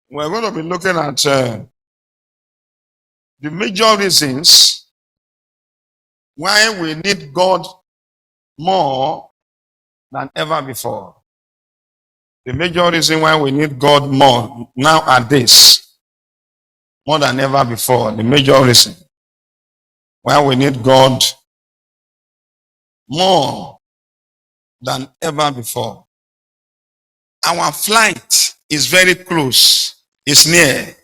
We're going to be looking at the major reasons why we need God more than ever before. The major reason why we need God more nowadays, more than ever before. The major reason why we need God more than ever before. Our flight is very close. It's near.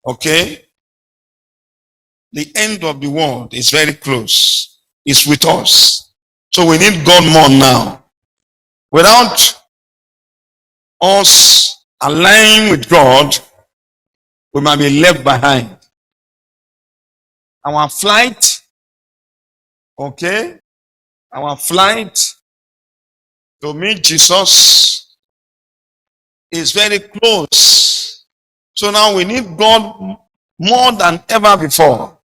Okay? The end of the world is very close. It's with us. So we need God more now. Without us aligning with God, we might be left behind. Our flight, okay? Our flight to meet Jesus is very close. So now we need God more than ever before.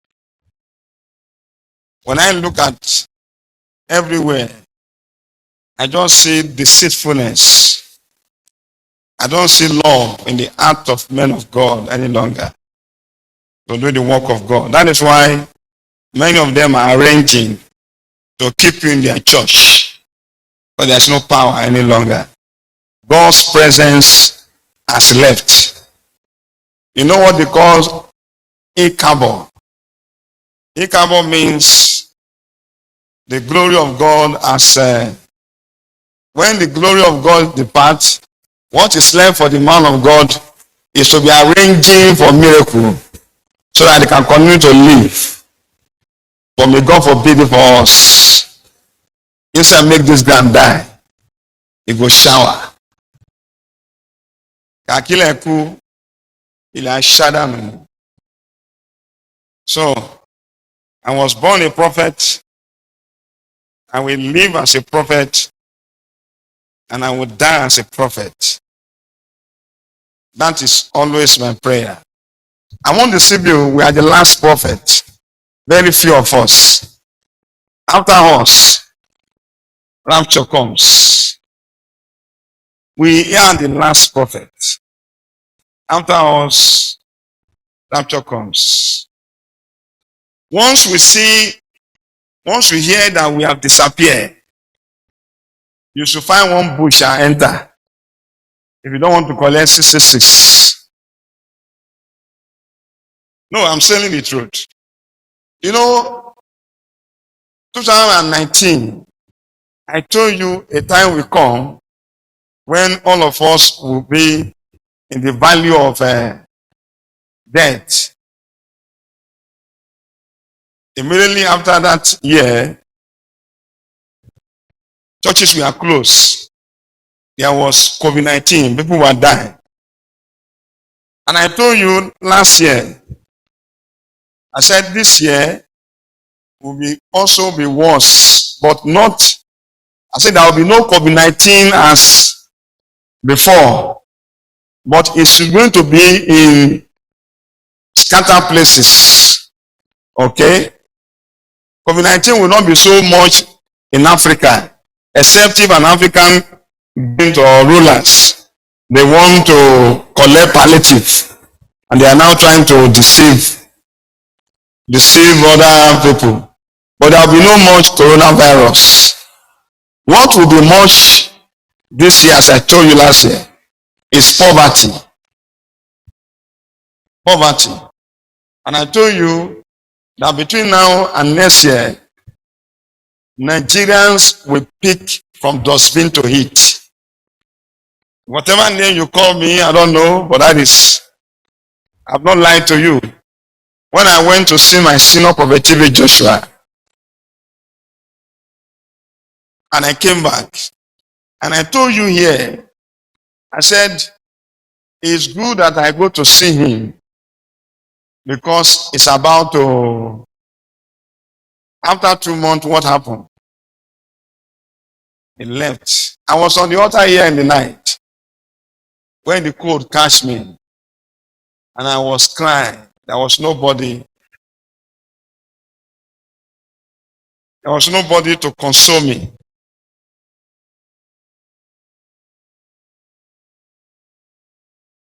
When I look at everywhere, I just see deceitfulness. I don't see love in the heart of men of God any longer to do the work of God. That is why many of them are arranging to keep you in their church, but there's no power any longer. God's presence has left. You know what they call Ichabod? Ichabod means the glory of God as when the glory of God departs, what is left for the man of God is to be arranging for miracle so that they can continue to live. But may God forbid it for us. Instead make this ground die, it will shower. So, I was born a prophet. I will live as a prophet. And I will die as a prophet. That is always my prayer. I won't deceive you. We are the last prophet. Very few of us. After us, Rapture comes. We are the last prophet. After us, Rapture comes. Once we hear that we have disappeared, you should find one bush and enter. If you don't want to collect 666. No, I'm telling the truth. You know, 2019, I told you a time will come when all of us will be in the value of death. Immediately after that year, churches were closed. There was COVID-19. People were dying. And I told you last year, I said this year will also be worse, but not. I said there will be no COVID-19 as before, but it's going to be in scattered places. Okay? COVID-19 will not be so much in Africa, except if an African government or rulers, they want to collect palliative, and they are now trying to deceive other people. But there will be no much coronavirus. What will be much this year, as I told you last year, is poverty. Poverty. And I told you that between now and next year, Nigerians will pick from dustbin to eat. Whatever name you call me, I don't know, but that is, I've not lied to you. When I went to see my senior prophet TV Joshua, and I came back, and I told you here, I said, it's good that I go to see him, because it's about to, after 2 months, what happened? He left. I was on the altar here in the night, when the cold catch me, and I was crying. There was nobody. There was nobody to console me.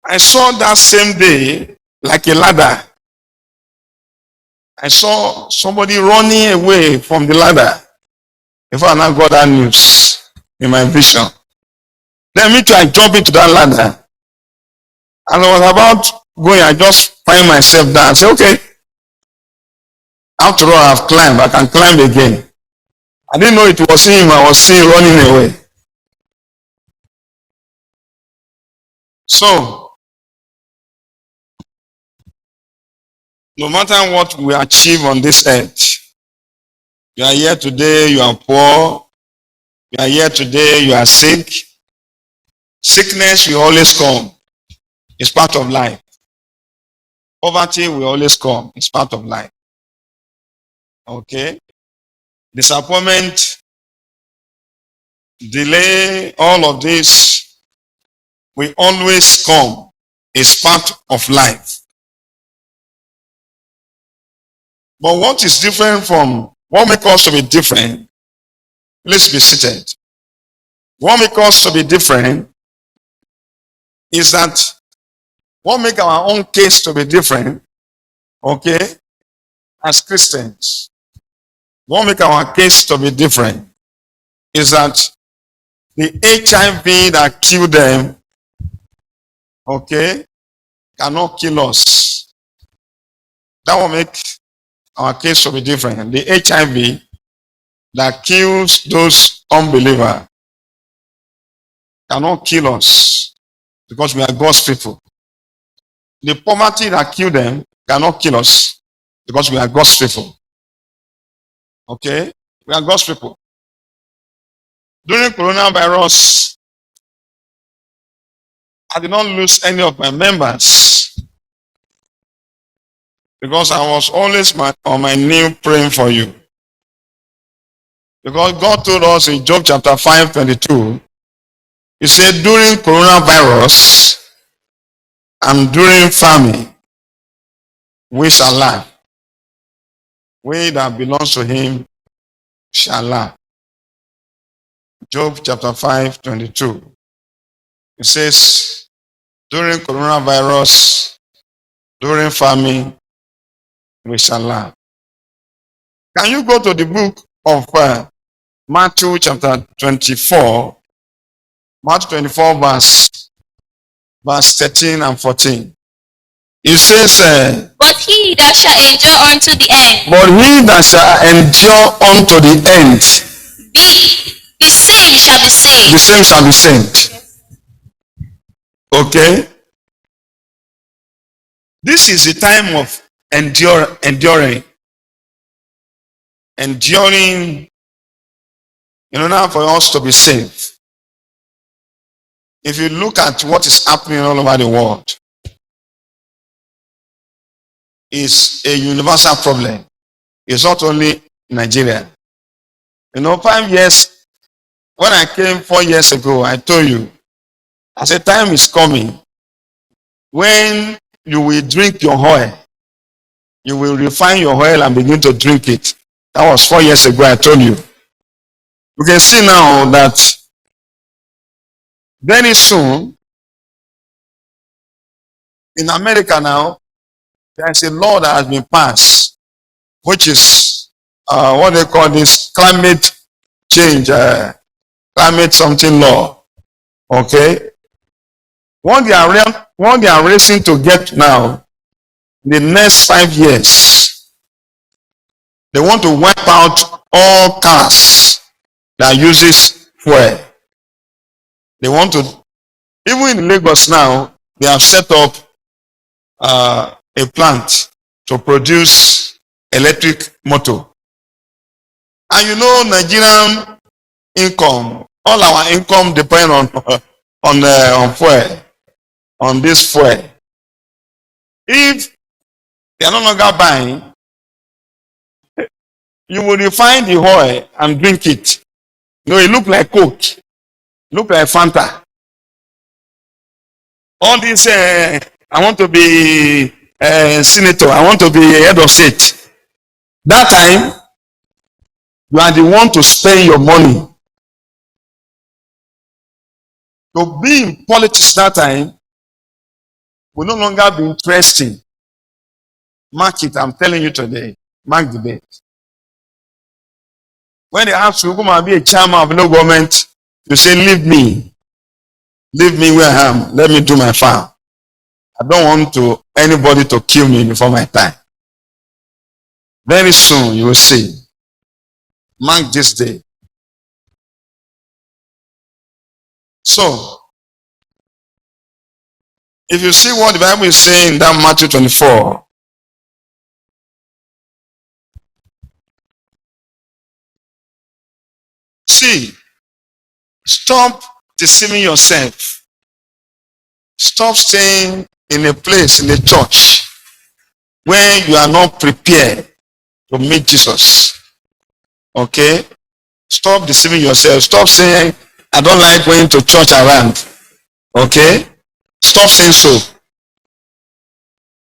I saw that same day like a ladder. I saw somebody running away from the ladder. Before I now got that news in my vision. Then me too, I jumped into that ladder. As I was about going, I just find myself down. I say, okay, after all I've climbed, I can climb again. I didn't know it was him I was seeing running away. So, no matter what we achieve on this earth, you are here today, you are poor, you are here today, you are sick. Sickness will always come. It's part of life. Poverty will always come. It's part of life. Okay? Disappointment, delay, all of this will always come. It's part of life. But what is different from, what makes us to be different? Let's be seated. What makes us to be different is that what makes our own case to be different, okay, as Christians, what makes our case to be different is that the HIV that killed them, okay, cannot kill us. That will make our case to be different. The HIV that kills those unbelievers cannot kill us because we are God's people. The poverty that killed them cannot kill us because we are God's people. Okay? We are God's people. During coronavirus, I did not lose any of my members because I was always on my knee praying for you. Because God told us in Job chapter 5:22, He said, during coronavirus and during famine, we shall laugh. We that belongs to Him shall laugh. Job chapter 5:22. It says, during coronavirus, during famine, we shall laugh. Can you go to the book of Matthew chapter 24, Matthew 24 verse 13 and 14. It says, But he that shall endure unto the end, but he that shall endure unto the end, the same shall be saved. the same shall be saved. Okay? This is the time of enduring in order for us to be saved. If you look at what is happening all over the world, it's a universal problem. It's not only Nigeria. 5 years, when I came 4 years ago, I told you, I said, time is coming when you will drink your oil. You will refine your oil and begin to drink it. That was 4 years ago, I told you. You can see now that very soon, in America now, there is a law that has been passed, which is what they call this climate change, climate something law. Okay? What they are racing to get now, the next 5 years, they want to wipe out all cars that uses fuel. They want to, even in Lagos now, they have set up a plant to produce electric motor. And you know, Nigerian income, all our income depend on fuel, on this fuel. If they are no longer buying, you will refine the oil and drink it. It look like Coke, look like Fanta. All this, I want to be a senator, I want to be a head of state. That time, you are the one to spend your money. To be in politics that time, will no longer be interesting. Mark it, I'm telling you today. Mark the date. When they ask you, come and be a chairman of no government, you say, leave me. Leave me where I am. Let me do my farm. I don't want anybody to kill me before my time. Very soon you will see. Mark this day. So, if you see what the Bible is saying in that Matthew 24, see, stop deceiving yourself. Stop staying in a place, in a church, where you are not prepared to meet Jesus. Okay? Stop deceiving yourself. Stop saying, I don't like going to church around. Okay? Stop saying so.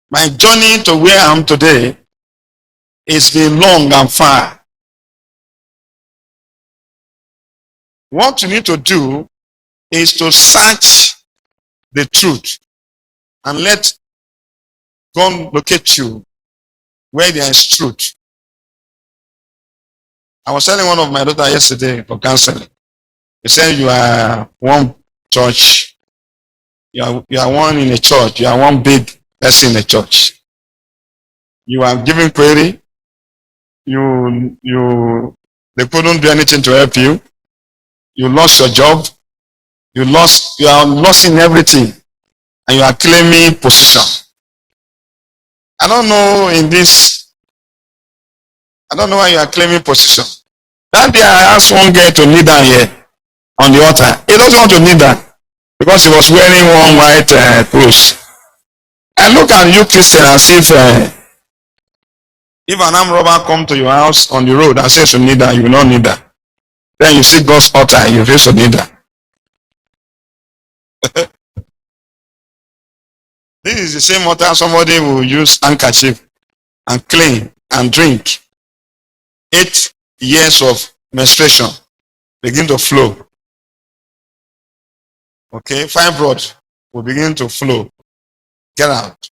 My journey to where I am today is been long and far. What you need to do is to search the truth and let God locate you where there is truth. I was telling one of my daughter yesterday for counseling. He said, you are one church. You are one in a church. You are one big person in a church. You are giving query. They couldn't do anything to help you. You lost your job. You are losing everything. And you are claiming position. I don't know why you are claiming position. That day I asked one girl to kneel down here on the altar. He doesn't want to kneel down because he was wearing one white clothes. I look at you Christian as if an armed robber come to your house on the road and says to kneel down, you will not kneel down. Then you see God's altar, you refuse to kneel down. This is the same altar somebody will use handkerchief and clean and drink. 8 years of menstruation begin to flow. Okay, fibroid will begin to flow. Get out.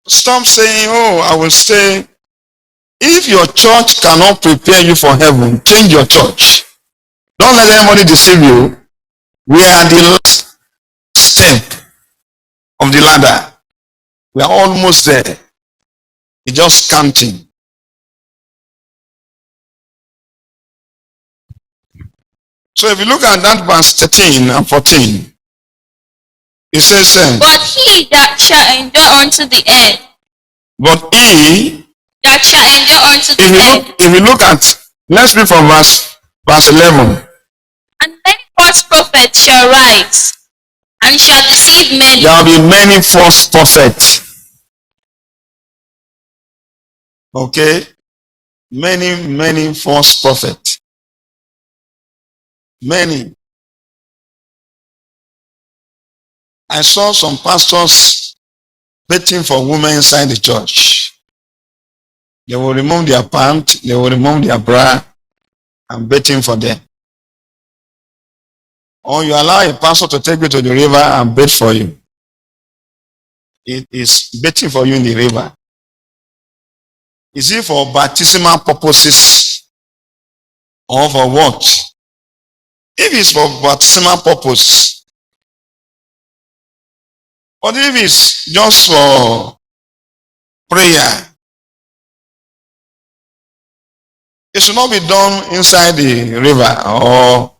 Stop saying, oh, I will stay. If your church cannot prepare you for heaven, change your church. Don't let anybody deceive you. We are the last step of the ladder. We are almost there. It's just counting. So if you look at that verse 13 and 14, it says, But he that shall endure unto the end. But he that shall endure unto the end. If you look at, let's read from verse 11. And many false prophets shall rise, and shall deceive many. There will be many false prophets. Okay? Many false prophets. Many. I saw some pastors waiting for women inside the church. They will remove their pants, they will remove their bra, and waiting for them. Or you allow a pastor to take you to the river and bait for you. It is baiting for you in the river. Is it for baptismal purposes or for what? If it's for baptismal purpose, but if it's just for prayer, it should not be done inside the river, or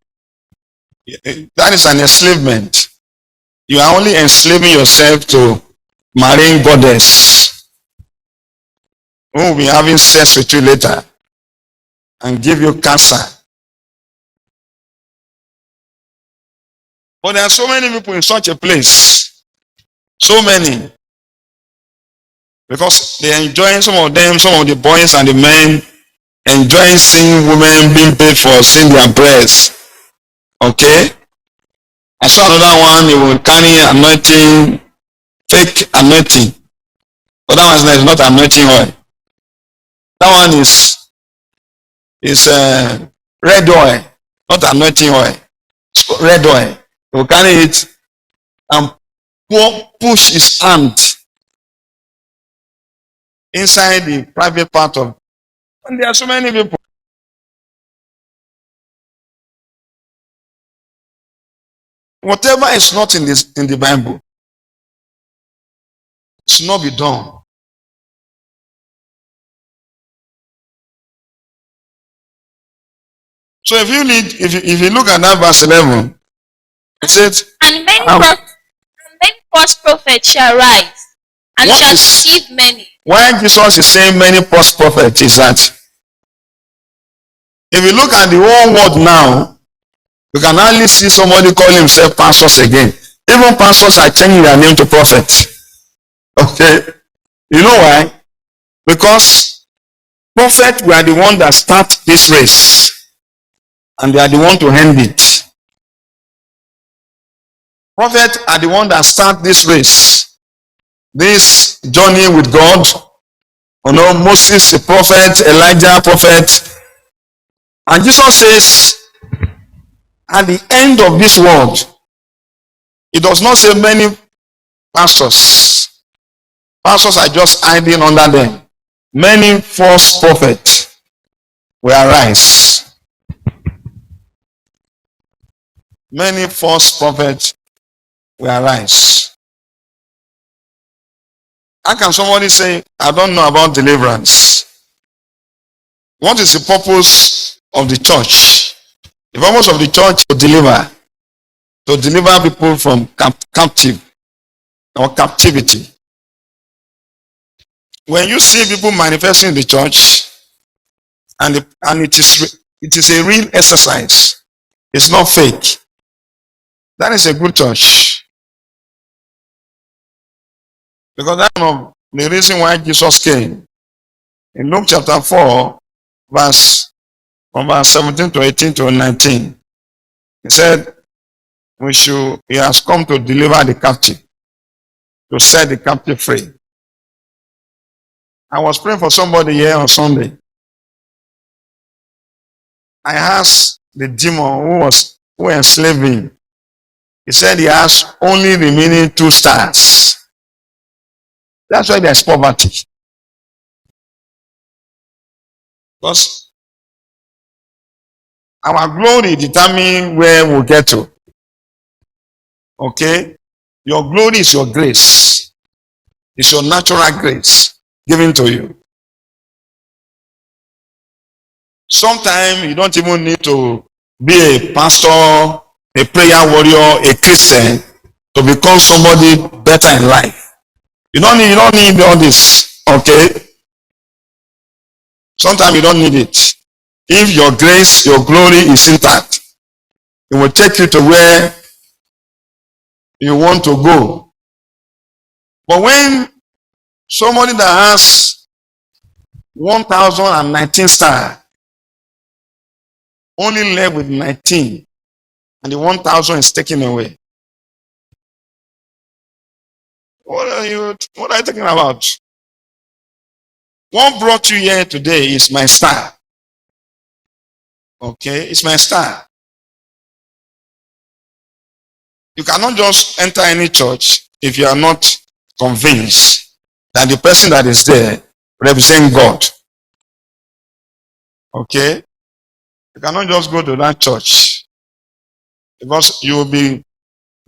that is an enslavement. You are only enslaving yourself to marine goddess who will be having sex with you later and give you cancer. But there are so many people in such a place. So many. Because they are enjoying, some of the boys and the men, enjoying seeing women being paid for seeing their breasts. Okay? I saw another one, he will carry anointing, fake anointing. But that one is not anointing oil. That one is red oil. not anointing oil, red oil. He will carry it and push his hand inside the private part of. And there are so many people. Whatever is not in the Bible should not be done. So if you look at that verse 11, it says, and many false prophets shall rise and shall deceive many. Why Jesus is saying many false prophets is that if you look at the whole world now, you can hardly see somebody calling himself pastors again. Even pastors are changing their name to prophets. Okay? You know why? Because prophets were the one that start this race. And they are the one to end it. Prophets are the one that start this race. This journey with God. You know, Moses, a prophet, Elijah, prophet. And Jesus says, at the end of this world, it does not say many pastors. Pastors are just hiding under them. Many false prophets will arise. Many false prophets will arise. How can somebody say, I don't know about deliverance? What is the purpose of the church? The purpose of the church to deliver people from captivity. When you see people manifesting in the church, and it is a real exercise, it's not fake, that is a good church. Because that's one of the reason why Jesus came. In Luke chapter 4, from verse 17 to 18 to 19, he said, he has come to deliver the captive, to set the captive free. I was praying for somebody here on Sunday. I asked the demon who enslaved him. He said he has only remaining 2 stars. That's why there's poverty. Because our glory determines where we'll get to. Okay? Your glory is your grace. It's your natural grace given to you. Sometimes you don't even need to be a pastor, a prayer warrior, a Christian to become somebody better in life. You don't need all this. Okay? Sometimes you don't need it. If your grace, your glory is intact, it will take you to where you want to go. But when somebody that has 1,019 stars only left with 19, and the 1,000 is taken away, what are you talking about? What brought you here today is my star. Okay, it's my star. You cannot just enter any church if you are not convinced that the person that is there represents God. Okay? You cannot just go to that church because you will be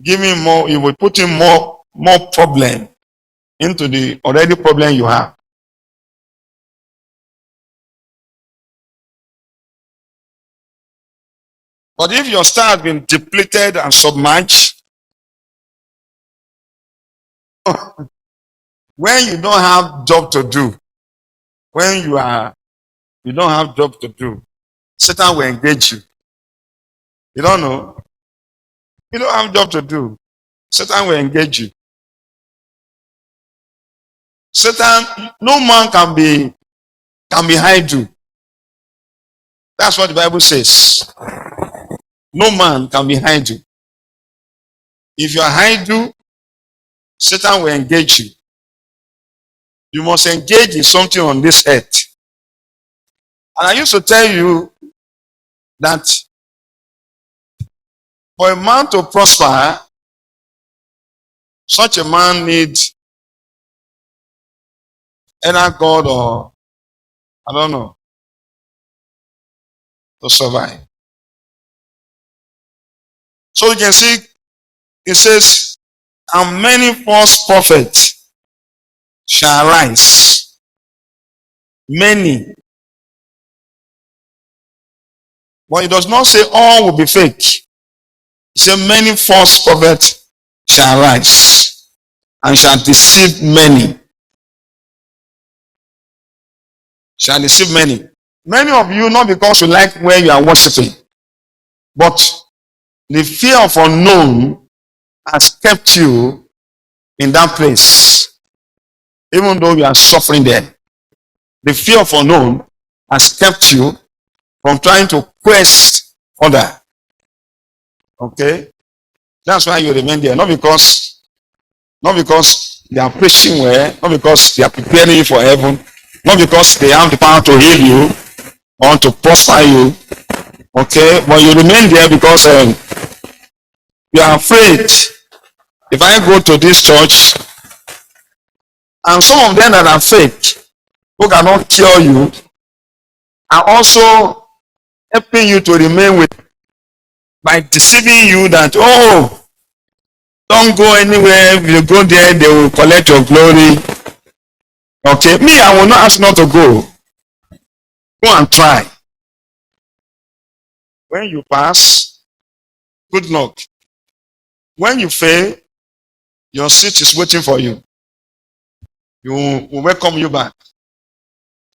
giving more, you will put in more problem into the already problem you have. But if your star has been depleted and submerged, when you don't have job to do, when you don't have job to do, Satan will engage you. You don't know? You don't have job to do. Satan will engage you. Satan, no man can be hide you. That's what the Bible says. No man can be hide you. If you are hide you, Satan will engage you. You must engage in something on this earth. And I used to tell you that For a man to prosper, such a man needs either God or, I don't know, to survive. So you can see, it says, and many false prophets shall rise. Many. But it does not say all will be fake. It says many false prophets shall rise and shall deceive many. Shall deceive many. Many of you, not because you like where you are worshiping, but the fear of unknown has kept you in that place, even though you are suffering there. The fear of unknown has kept you from trying to quest further. Okay? That's why you remain there. Not because they are preaching well, not because they are preparing you for heaven, not because they have the power to heal you or to prosper you. Okay? But you remain there because you are afraid. If I go to this church, and some of them that are fake, who cannot cure you, are also helping you to remain with, by deceiving you that, oh, don't go anywhere. If you go there, they will collect your glory. Okay, me, I will not ask not to go. Go and try. When you pass, good luck. When you fail, your seat is waiting for you. You will welcome you back.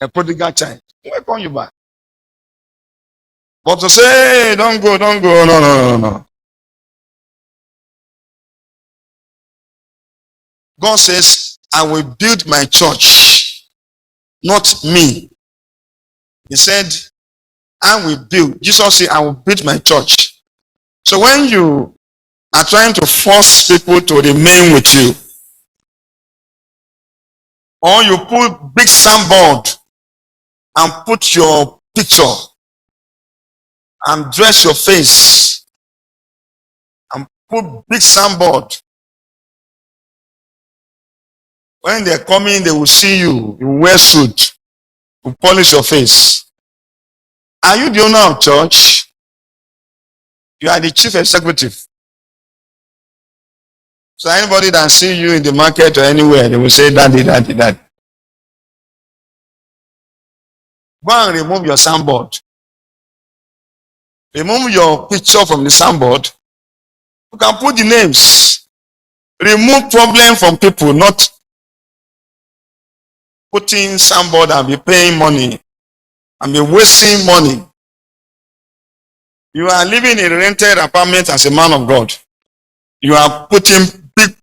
A prodigal child will welcome you back. But to say, hey, don't go, no. God says, I will build my church, not me. He said, I will build. Jesus said, I will build my church. So when you are trying to force people to remain with you, or you put big signboard and put your picture and dress your face and put big signboard, when they're coming, they will see you. You wear suit. You polish your face. Are you the owner of church? You are the chief executive. So anybody that see you in the market or anywhere, they will say, daddy. Go and remove your signboard. Remove your picture from the signboard. You can put the names. Remove problem from people, not putting signboard and be paying money and be wasting money. You are living in a rented apartment as a man of God. You are putting big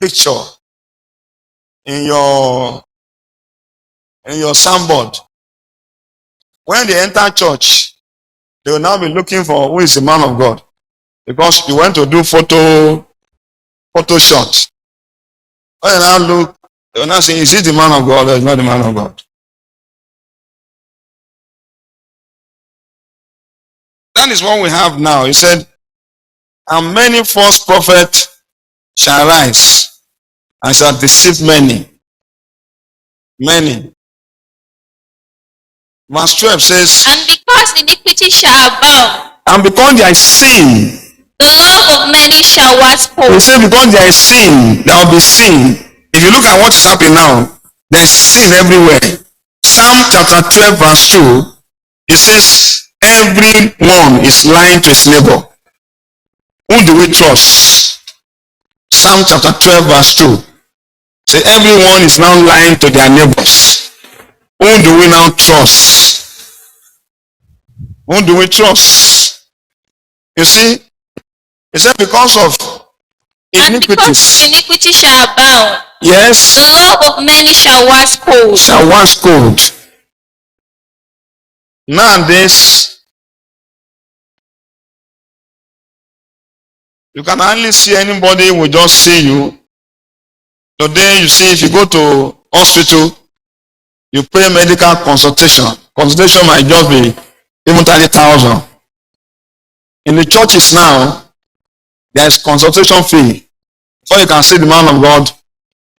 picture in your signboard. When they enter church, they will now be looking for who is the man of God, because you went to do photo shot. When they now look, they will now say, is he the man of God or is not the man of God? That is what we have now. He said, and many false prophets shall rise and shall deceive many. Many. Verse 12 says, And because iniquity shall abound, and because there is sin, the love of many shall wax he cold. said, because there is sin, there will be sin. If you look at what is happening now, there is sin everywhere. Psalm chapter 12 verse 2, it says, everyone is lying to his neighbor. Who do we trust? Psalm chapter 12 verse 2. Say, everyone is now lying to their neighbors. Who do we now trust? Who do we trust? You see, he said, because of And because iniquities, iniquity shall abound, yes, the love of many shall wax cold. shall wax cold. Nowadays, you can hardly see anybody who will just see you. Today, you see, if you go to hospital, you pay medical consultation. Consultation might just be even 30,000. In the churches now, there is consultation fee. Before you can see the man of God,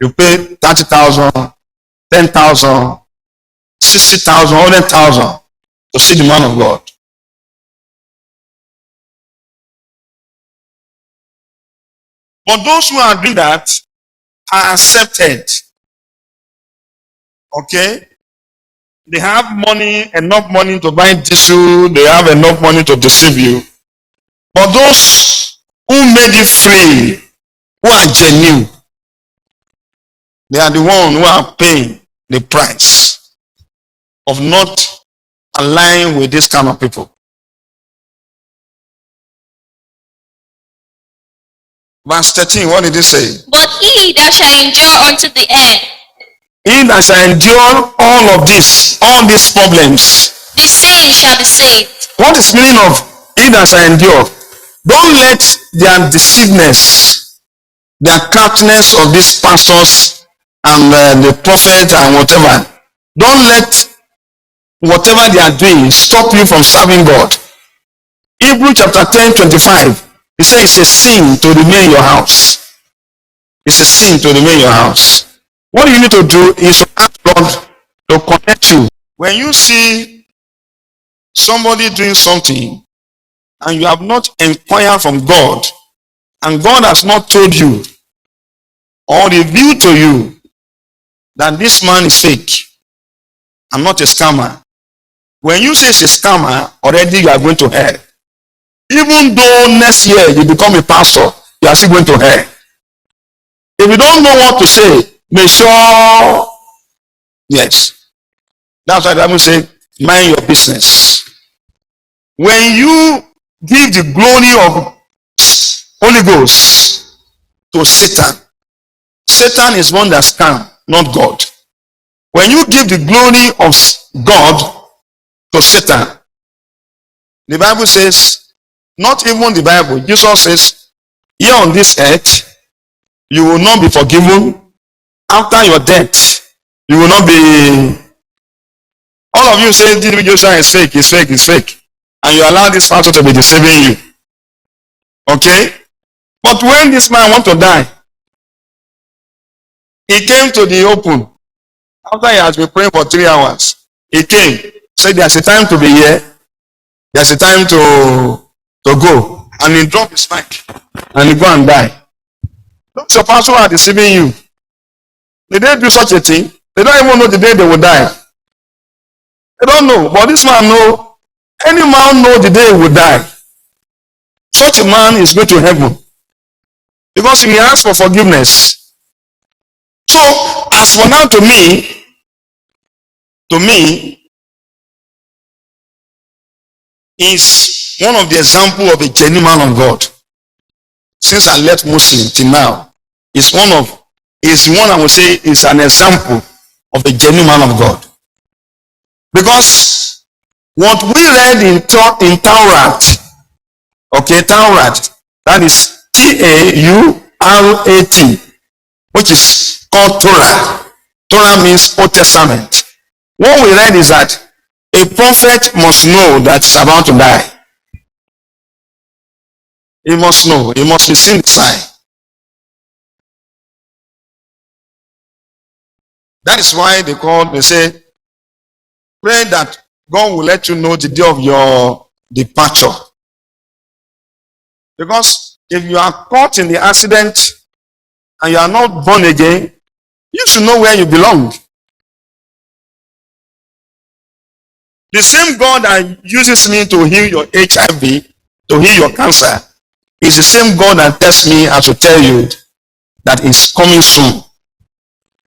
you pay 30,000, 10,000, 60,000, 100,000 to see the man of God. But those who are doing that are accepted. Okay? They have money, enough money to buy tissue, they have enough money to deceive you. But those who made it free, who are genuine, they are the ones who are paying the price of not aligning with this kind of people. Verse 13, what did he say? But he that shall endure unto the end, He that shall endure all of this, all these problems, the same shall be saved. what is meaning of he that shall endure? Don't let their deceivedness, their craftiness of these pastors and the prophet and whatever, don't let whatever they are doing stop you from serving God. Hebrews chapter 10, 25, he says it's a sin to remain in your house. It's a sin to remain in your house. What you need to do is to ask God to connect you. When you see somebody doing something and you have not inquired from God, and God has not told you or revealed to you that this man is fake and not a scammer, when you say it's a scammer, already you are going to hell. Even though next year you become a pastor, you are still going to hell. If you don't know what to say, make sure, yes. That's why the Bible says, mind your business. When you give the glory of Holy Ghost to Satan, Satan is one that scam, not God. When you give the glory of God to Satan, the Bible says, not even the Bible, Jesus says, here on this earth, you will not be forgiven. After your death, you will not be. All of you say Joshua is fake, is fake, is fake. And you allow this pastor to be deceiving you. Okay? But when this man want to die, he came to the open. After he has been praying for 3 hours, he came. Said there's a time to be here. There's a time to go. And he dropped his mic. And he go and die. Those your pastors are deceiving you. Did they do such a thing? They don't even know the day they will die. They don't know. But this man know. Any man know the day he will die. Such a man is going to heaven. Because he asks for forgiveness. So, as for now to me, is one of the example of a genuine man of God. Since I left Muslim till now, is one I would say is an example of a genuine man of God. Because what we read in Torah, okay, Torah, that is Taurat, which is called Torah. Torah means Old Testament. What we read is that a prophet must know that he's about to die. He must know. He must be seen sign. That is why they say, pray that God will let you know the day of your departure. Because if you are caught in the accident and you are not born again, you should know where you belong. The same God that uses me to heal your HIV, to heal your cancer, is the same God that tells me how to tell you that it's coming soon.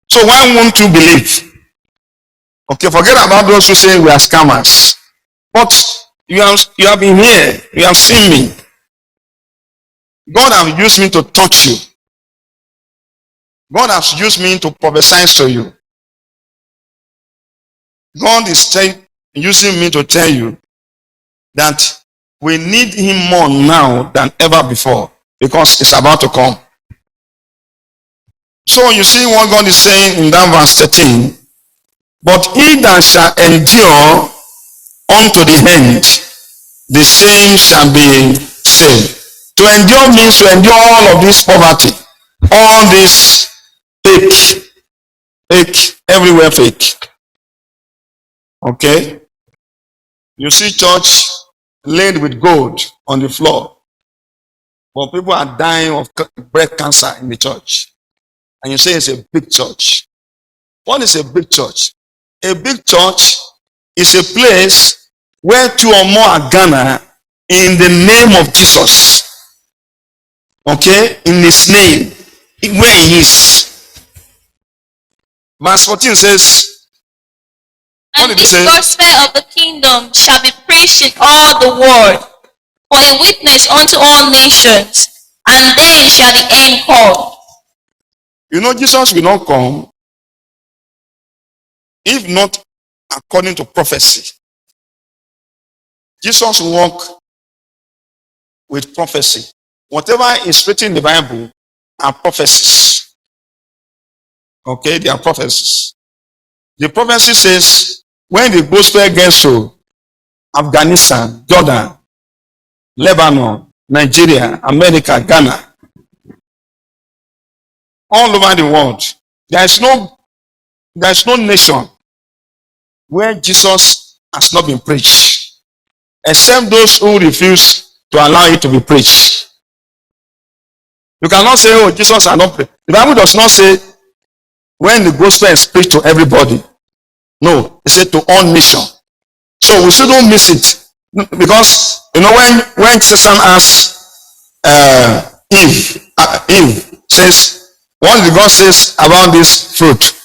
So why won't you believe? Okay, forget about those who say we are scammers. But you have been here, you have seen me. God has used me to touch you. God has used me to prophesy to you. God is using me to tell you that we need him more now than ever before because it's about to come. So you see what God is saying in that verse 13. But he that shall endure unto the end, the same shall be saved. To endure means to endure all of this poverty, all this fake, everywhere fake. Okay? You see church laid with gold on the floor, but people are dying of breast cancer in the church. And you say it's a big church. What is a big church? A big church is a place where two or more are gathered in the name of Jesus. Okay? In his name. Where he is. Verse 14 says, and this gospel of the kingdom shall be preached in all the world for a witness unto all nations, and then shall the end come. You know, Jesus will not come if not according to prophecy. Jesus walked with prophecy. Whatever is written in the Bible are prophecies. Okay, they are prophecies. The prophecy says when the gospel gets to Afghanistan, Jordan, Lebanon, Nigeria, America, Ghana, all over the world, there is no nation where Jesus has not been preached, except those who refuse to allow it to be preached. You cannot say, oh, Jesus has not preached. The Bible does not say when the gospel is preached to everybody. No, it said to all nations. So we shouldn't miss it. Because, you know, when Satan asked Eve says, what did God says about this fruit?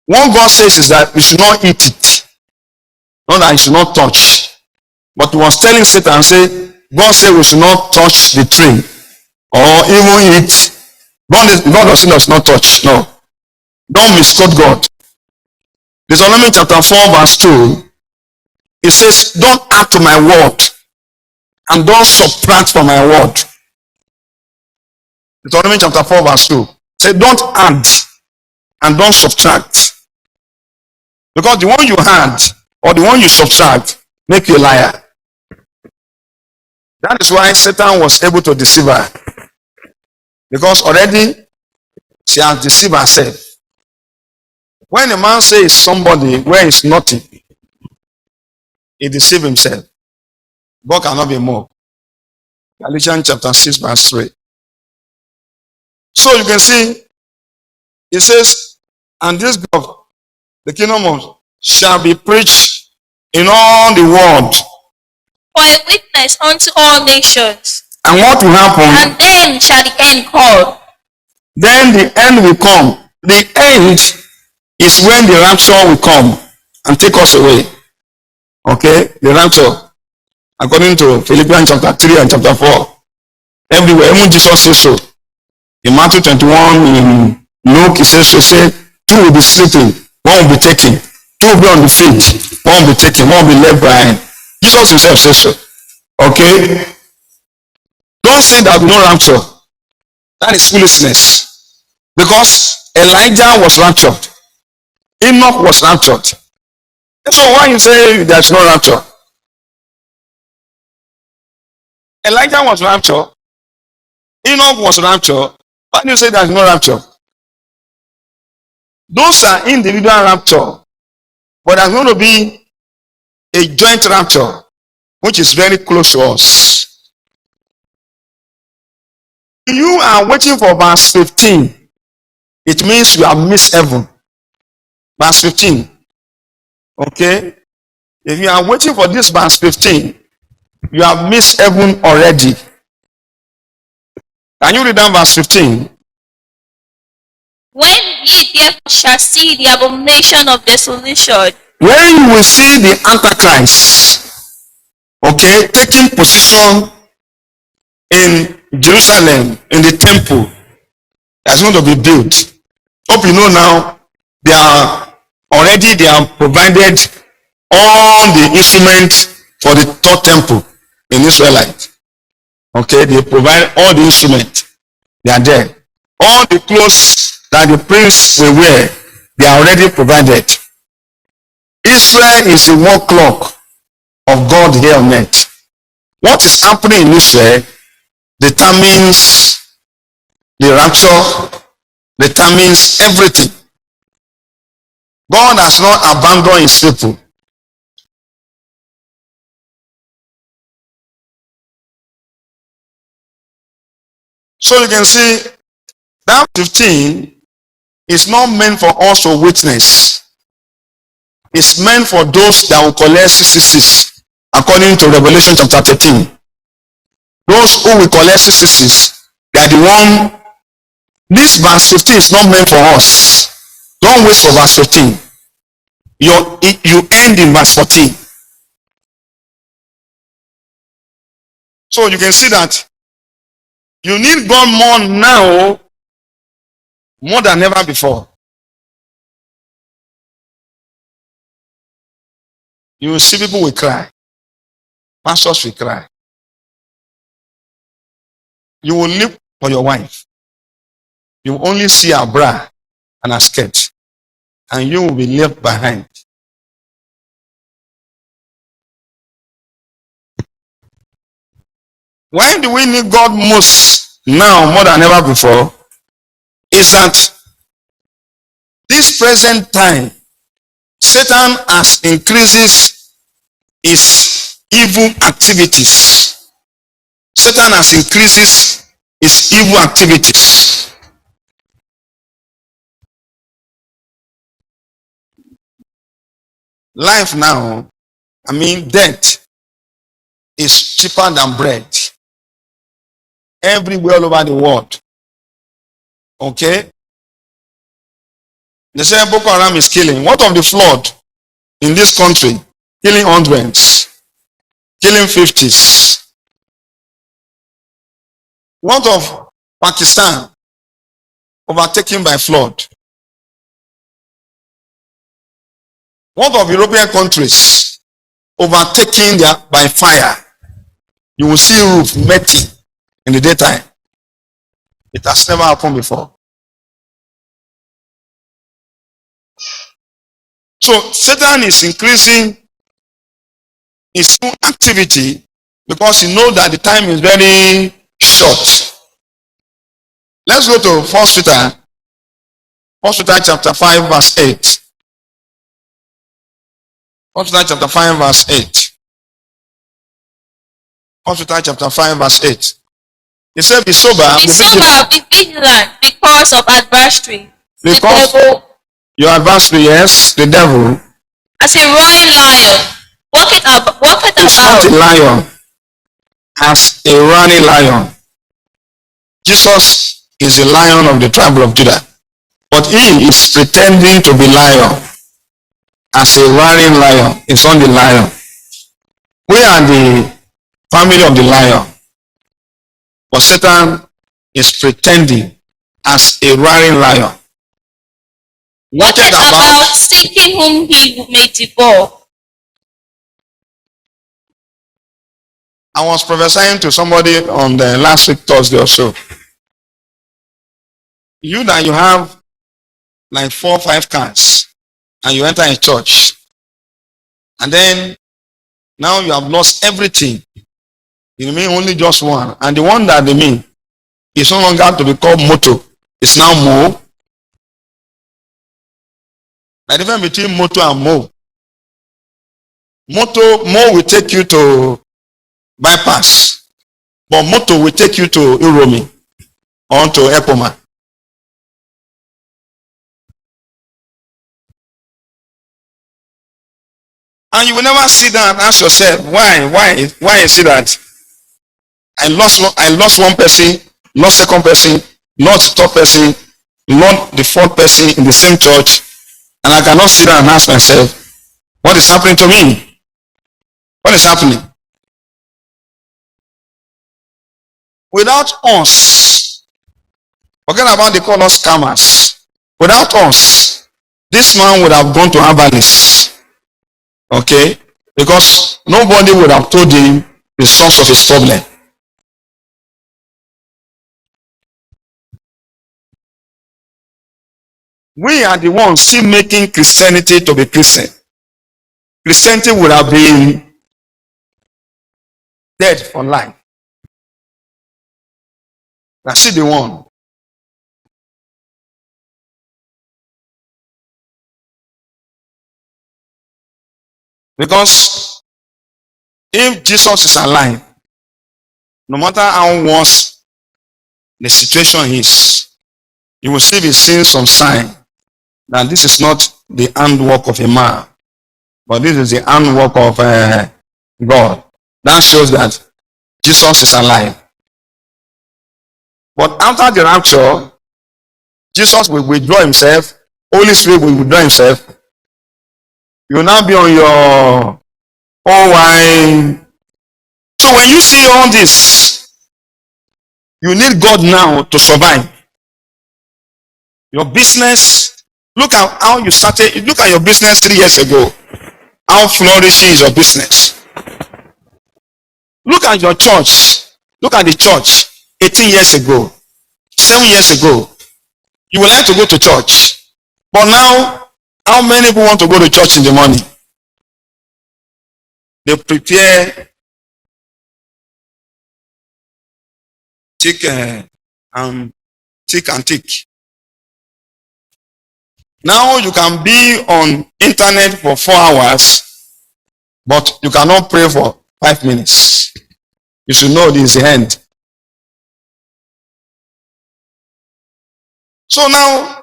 What God says is that we should not eat it. Not that you should not touch. But he was telling Satan, say, God said we should not touch the tree. Or even eat. God does not touch. No. Don't misquote God. Deuteronomy chapter 4 verse 2. It says, don't add to my word. And don't subtract from my word. Deuteronomy chapter 4 verse 2. Say, don't add and don't subtract. Because the one you add or the one you subtract make you a liar. That is why Satan was able to deceive her. Because already she has deceived herself. When a man says somebody where is nothing, he deceives himself. God cannot be moved. Galatians chapter 6 verse 3. So you can see, it says, and this gospel, the kingdom of shall be preached in all the world for a witness unto all nations. And what will happen? And then shall the end come. Then the end will come. The end is when the rapture will come and take us away. Okay? The rapture. According to Philippians chapter 3 and chapter 4. Everywhere. Even Jesus says so. In Matthew 21, in Luke, he says so. Say, two will be sleeping, one will be taken. Two will be on the feet, one will be taken, one will be left behind. Jesus himself says so. Okay? Don't say that no rapture. That is foolishness. Because Elijah was raptured. Enoch was raptured. So why you say there's no rapture? Elijah was raptured. Enoch was raptured. Why do you say there's no rapture? Those are individual rapture. But there's going to be a joint rapture, which is very close to us. You are waiting for verse 15. It means you have missed heaven. Verse 15. Okay? If you are waiting for this verse 15, you have missed heaven already. Can you read down verse 15? When ye therefore shall see the abomination of desolation. When you will see the Antichrist, okay, taking position in Jerusalem, in the temple that's going to be built. Hope you know now, they have provided all the instruments for the third temple in Israelite. Okay, they provide all the instruments. They are there. All the clothes that the prince will wear, they are already provided. Israel is the war clock of God here on earth. What is happening in Israel determines the rapture, determines everything. God has not abandoned his people. So you can see that 15 is not meant for us to witness. It's meant for those that will collect 66, according to Revelation chapter 13. Those who will collect 66, they are the one. This verse 15 is not meant for us. Don't wait for verse 15. You end in verse 14. So you can see that you need God more now, more than ever before. You will see people will cry. Pastors will cry. You will live for your wife. You will only see her bra and her skirt, and you will be left behind. Why do we need God most now, more than ever before? Is that this present time, Satan has increases his evil activities. Satan has increases his evil activities. Life now, death is cheaper than bread. Everywhere all over the world. Okay? They say Boko Haram is killing. What of the flood in this country? Killing hundreds. Killing 50s. What of Pakistan overtaken by flood? What of European countries overtaken by fire? You will see roof melting in the daytime. It has never happened before. So Satan is increasing his own activity because he knows that the time is very short. Let's go to 1 Peter. 1 Peter chapter 5 verse 8. 1 Peter chapter 5 verse 8. 1 Peter chapter 5 verse 8. He said, be sober, be vigilant because of adversary. Because the devil, your adversary, yes, the devil, as a roaring lion, walketh about. Not a lion, as a running lion. Jesus is the lion of the tribe of Judah, but he is pretending to be lion. As a roaring lion, is on the lion. We are the family of the lion, but Satan is pretending as a roaring lion. Walketh about seeking whom he may devour. I was prophesying to somebody on the last week Thursday or so. You have like 4 or 5 cars and you enter a church, and then now you have lost everything. You remain only just one, and the one that they mean is no longer to be called moto. It's now mo. The difference between moto and mo. Mo will take you to bypass, but moto will take you to Uromi or to Epoma. And you will never sit down and ask yourself, why is it that I lost one person, lost second person, lost third person, lost the fourth person in the same church, and I cannot sit down and ask myself, what is happening to me? What is happening? Without us, forget about the call us scammers. Without us, this man would have gone to Avalis. Okay? Because nobody would have told him the source of his problem. We are the ones still making Christianity to be Christian. Christianity would have been dead for life. That's it, the one. Because if Jesus is alive, no matter how worse the situation is, you will still be seeing some sign that this is not the handwork of a man, but this is the handwork of God. That shows that Jesus is alive. But after the rapture, Jesus will withdraw himself. Holy Spirit will withdraw himself. You will now be on your own wine. So when you see all this, you need God now to survive. Your business, look at how you started. Look at your business 3 years ago. How flourishing is your business. Look at your church. Look at the church 18 years ago, 7 years ago. You would like to go to church. But now, how many people want to go to church in the morning? They prepare, tick and tick. Now you can be on internet for 4 hours, but you cannot pray for 5 minutes. You should know this is the end. So now,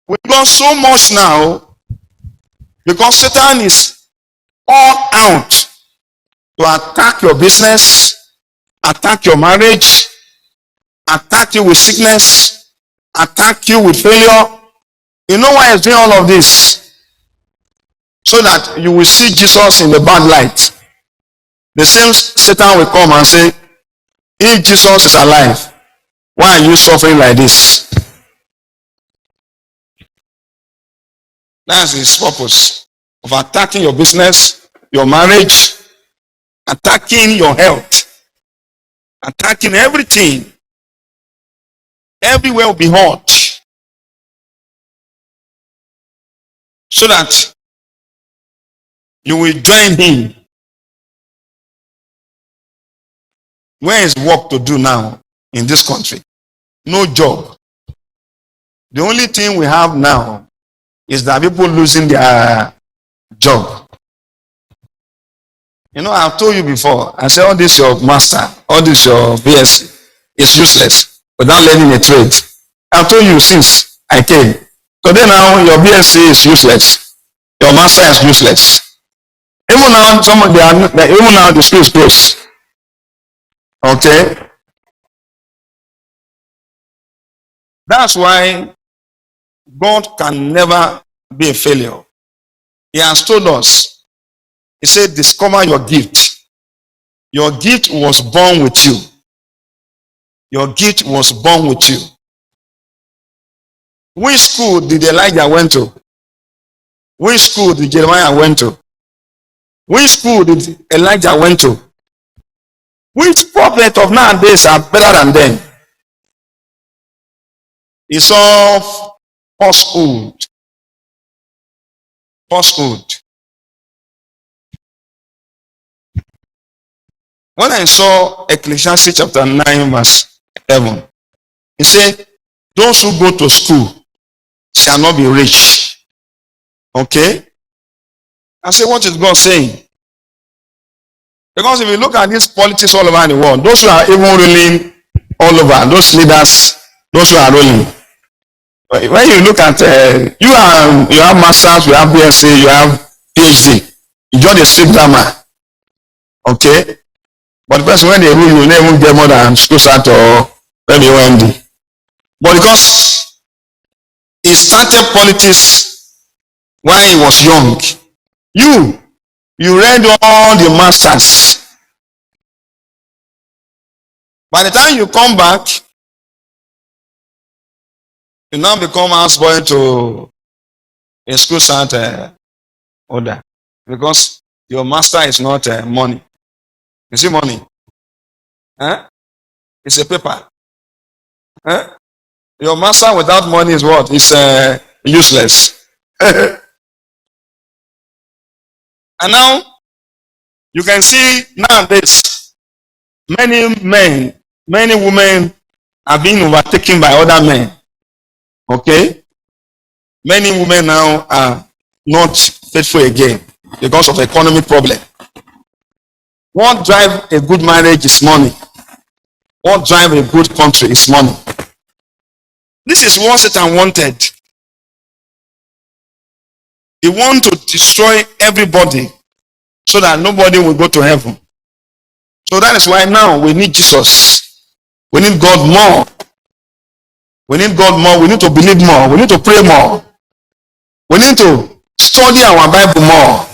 we've gone so much now, because Satan is all out to attack your business, attack your marriage, attack you with sickness, attack you with failure. You know why he's doing all of this? So that you will see Jesus in the bad light. The same Satan will come and say, if Jesus is alive, why are you suffering like this? That's his purpose of attacking your business, your marriage, attacking your health, attacking everything. Everywhere will be hot. So that you will join him. Where is work to do now in this country? No job. The only thing we have now is that people losing their job. You know, I've told you before, I said all this your master, all this your BSc is useless without learning a trade. I've told you since I came. Today now your BSc is useless. Your master is useless. Even now, even now the school is closed. Okay? That's why God can never be a failure. He has told us, he said, discover your gift. Your gift was born with you. Your gift was born with you. Which school did Elijah went to? Which school did Jeremiah went to? Which school did Elijah went to? Which prophet of nowadays are better than them? It's all falsehood. Falsehood. When I saw Ecclesiastes chapter 9 verse 11, he said, those who go to school shall not be rich. Okay? I said, what is God saying? Because if you look at these politics all over the world, those who are even ruling all over, those leaders, those who are ruling, when you look at, you have masters, you have BSc, you have PhD, you just a street grammar. Okay? But the person when they rule, you never get more than school start or maybe OMD. But because he started politics while he was young, you read all the masters. By the time you come back, you now become houseboy to a school start order. Because your master is not money. You see money? Huh? It's a paper. Huh? Your master without money is what? It's useless. And now, you can see nowadays, Many men, many women are being overtaken by other men. Okay? Many women now are not faithful again because of economic problem. What drives a good marriage is money. What drives a good country is money. This is what Satan wanted. He wants to destroy everybody so that nobody will go to heaven. So that is why now we need Jesus. We need God more. We need God more. We need to believe more. We need to pray more. We need to study our Bible more.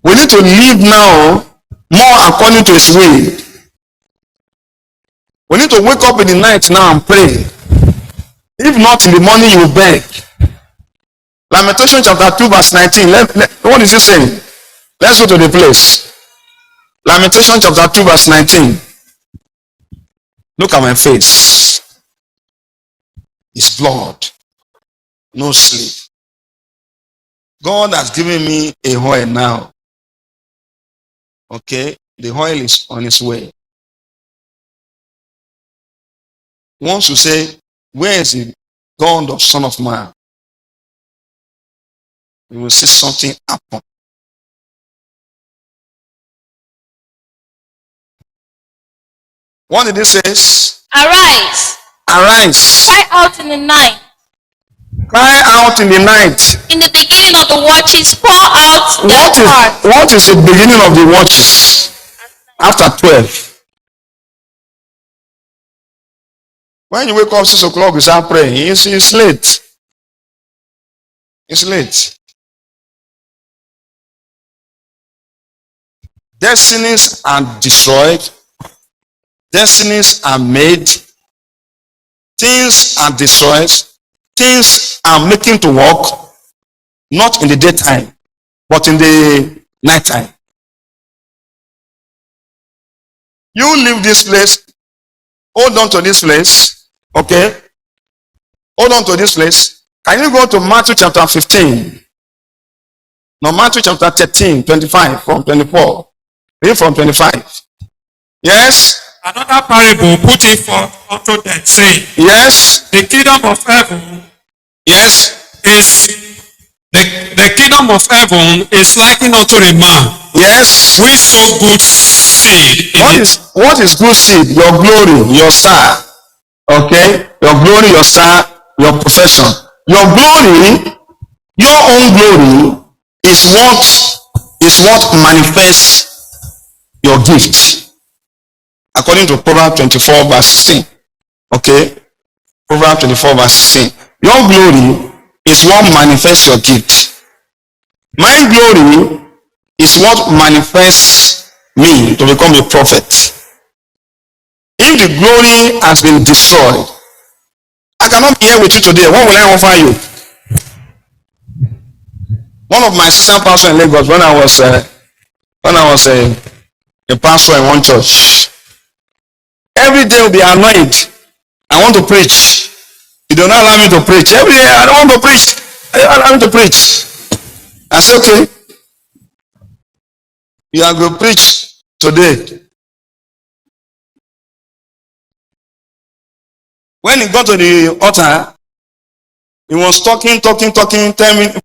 We need to live now more according to His will. We need to wake up in the night now and pray. If not, in the morning you will beg. Lamentation chapter 2 verse 19. What is it saying? Let's go to the place. Lamentation chapter 2 verse 19. Look at my face. It's blood. No sleep. God has given me a oil now. Okay? The oil is on its way. Once you say, where is the God of Son of Man? You will see something happen. What did he say? Arise. Arise. Cry out in the night. Cry out in the night. In the beginning of the watches, pour out their heart. What is the beginning of the watches? After 12. When you wake up 6 o'clock, you start praying. It's late. It's late. Destinies are destroyed. Destinies are made. Things are destroyed. Things are making to work. Not in the daytime, but in the nighttime. You leave this place. Hold on to this place. Okay? Hold on to this place. Can you go to Matthew chapter 15? No, Matthew chapter 13, 25, from 24. Read from 25. Yes? Another parable put he forth unto them, saying, Yes? The kingdom of heaven Yes? is the kingdom of heaven is likened unto a man Yes? which sowed good seed in What is good seed? Your glory, your star. Okay? Your glory, your star, your profession. Your glory, your own glory is what manifests your gift. According to Proverbs 24 verse 16. Okay? Proverbs 24 verse 16. Your glory is what manifests your gift. My glory is what manifests me to become a prophet. If the glory has been destroyed, I cannot be here with you today. What will I offer you? One of my assistant pastors in Lagos, when I was a pastor in one church, every day will be annoyed. I want to preach. You do not allow me to preach. Every day I don't want to preach. I don't allow me to preach. I say, okay, you are going to preach today. When he got to the altar, he was talking, 10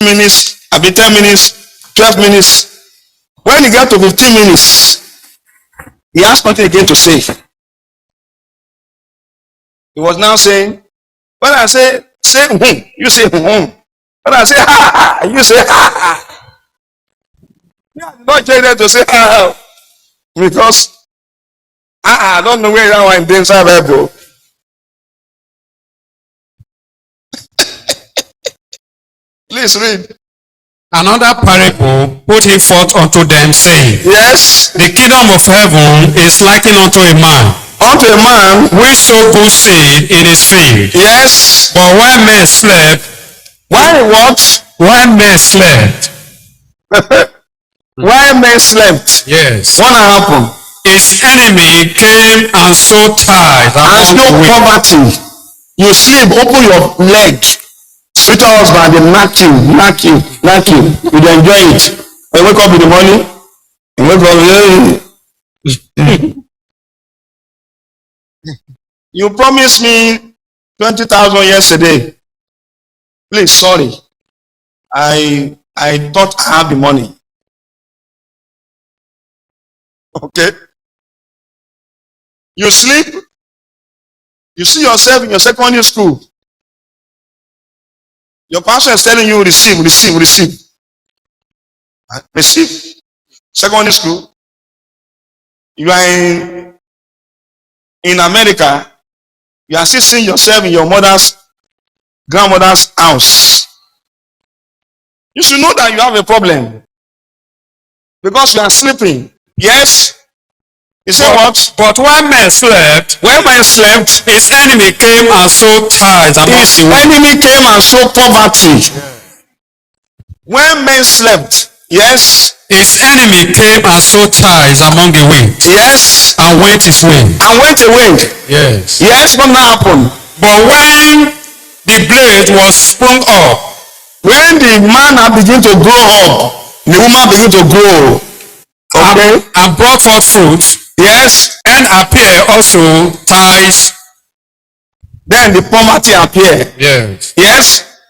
minutes, I'll be 10 minutes, 12 minutes. When he got to 15 minutes, he has nothing again to say. He was now saying, when I say you say When I say ha, you say ha. Yeah, not trying to say ha, because I don't know where that one is inside Bible. Please read. Another parable put he forth unto them, saying, Yes. The kingdom of heaven is likened unto a man Unto a man which sowed good seed in his field. Yes. But while men slept, Why what? while men slept, Why men slept? yes, What happened? his enemy came and sowed tithes And among no the wicked. poverty. You sleep, open your leg. Spiritual husband, they knock you. You dey enjoy it. You wake up in the morning, you wake up, You promised me 20,000 yesterday. Please, sorry. I thought I had the money. Okay. You sleep. You see yourself in your secondary school. Your pastor is telling you receive, receive, receive. Receive. Secondary school. You are in America. You are still seeing yourself in your grandmother's house. You should know that you have a problem because you are sleeping. Yes. You say what? But when men slept, When man slept, his enemy came and sowed tares among his the wheat. enemy came and sowed poverty. When men slept, yes, His enemy came and sowed tares among the wheat yes, and went his way. and went away. Yes. Yes, what now happened? But when the blade was sprung up, When the man had begun to grow up, the woman began to grow. Okay? and brought forth fruit, Yes. then appear also tares. Then the poverty appeared. Yes. Yes.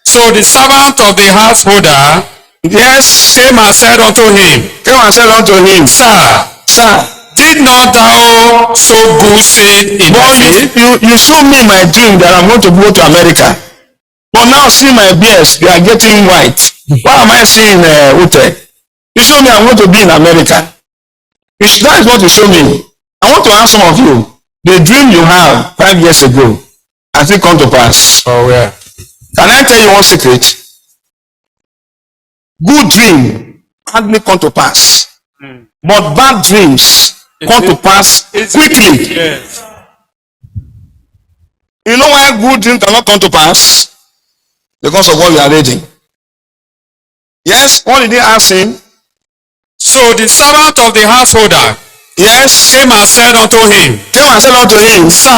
So the servant of the householder Yes. came and said unto him, Came and said unto him, Sir, Sir, did not thou sow good seed in but thy field? you show me my dream that I'm going to go to America. But now see my beards, they are getting white. Why am I seeing Ute? You show me I'm going to be in America. That is what you show me. I want to ask some of you, the dream you have 5 years ago, has it come to pass? Oh, yeah. Can I tell you one secret? Good dream hardly come to pass. But bad dreams come to pass quickly. Yes. You know why good dreams cannot come to pass? Because of what you are reading. Yes, what did they ask him? So the servant of the householder Yes, came and said unto him, came and said unto him, Sir,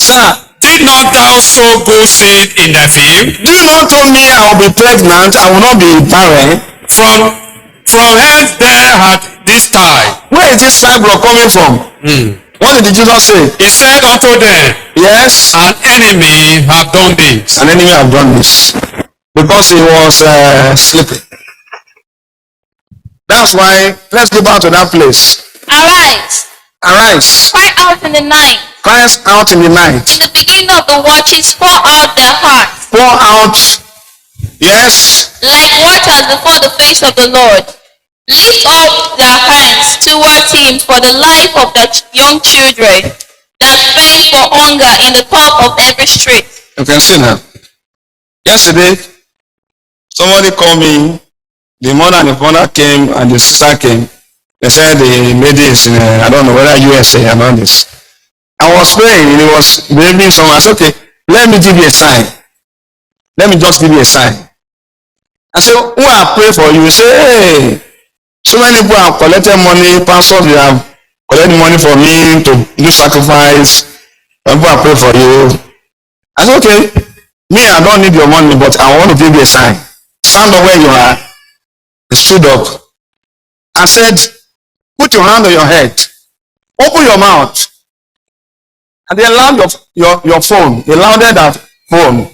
Sir, did not thou sow good seed in thy field? do you not tell me I will be pregnant, I will not be barren? From hence there had this tithe. Where is this fibroid coming from? What did Jesus say? He said unto them, Yes, An enemy have done this. an enemy have done this because he was sleeping. That's why, let's go back to that place. Arise, Arise, cry out in the night. cry out in the night. In the beginning of the watches, pour out their hearts Pour out, yes, like waters before the face of the Lord. Lift up their hands towards him for the life of the young children that faint for hunger in the top of every street. you can see now. Yesterday, somebody called me. The mother and the father came and the sister came. They said the lady is in, I don't know whether USA and all this. I was praying and it was blaming someone. I said, okay, let me give you a sign. Let me just give you a sign. I said, who I pray for you? You say, hey, so many people have collected money. Pastors, they have collected money for me to do sacrifice. People have prayed for you. I said, okay, me, I don't need your money, but I want to give you a sign. Stand up where you are. He stood up. I said, put your hand on your head. Open your mouth. And they allowed your phone. They allowed that phone.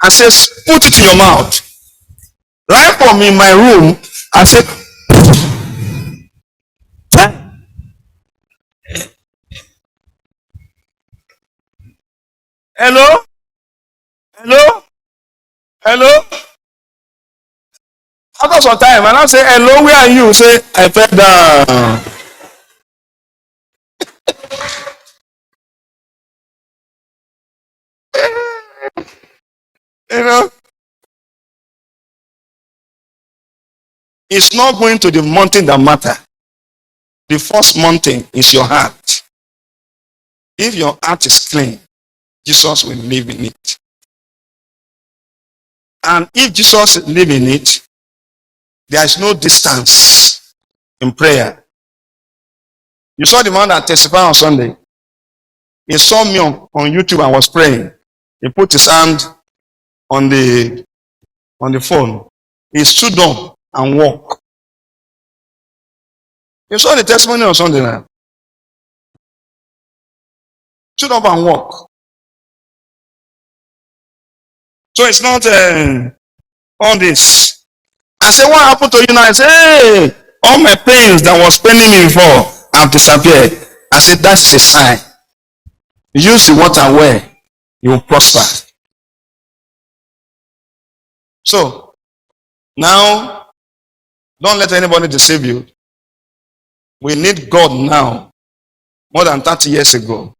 I said, put it in your mouth. Right from in my room, I said, hello? Hello? Hello? After some time, and I say, hello, where are you? Say, I fell down. You know, it's not going to the mountain that matter. The first mountain is your heart. If your heart is clean, Jesus will live in it. And if Jesus live in it, there is no distance in prayer. You saw the man that testified on Sunday. He saw me on YouTube and was praying. He put his hand on the phone. He stood up and walked. You saw the testimony on Sunday now. Shoot up and walk. So it's not all this. I say, what happened to you now? I say, hey, all my pains that was paining me before have disappeared. I said, that's a sign. Use the water well, you will prosper. So, now, don't let anybody deceive you. We need God now, more than 30 years ago.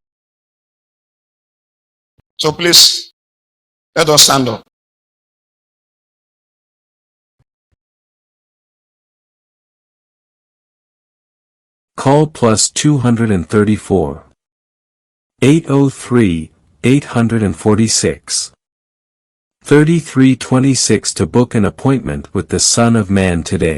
So please, let us stand up. Call plus 234 803 846 3326 to book an appointment with the Son of Man today.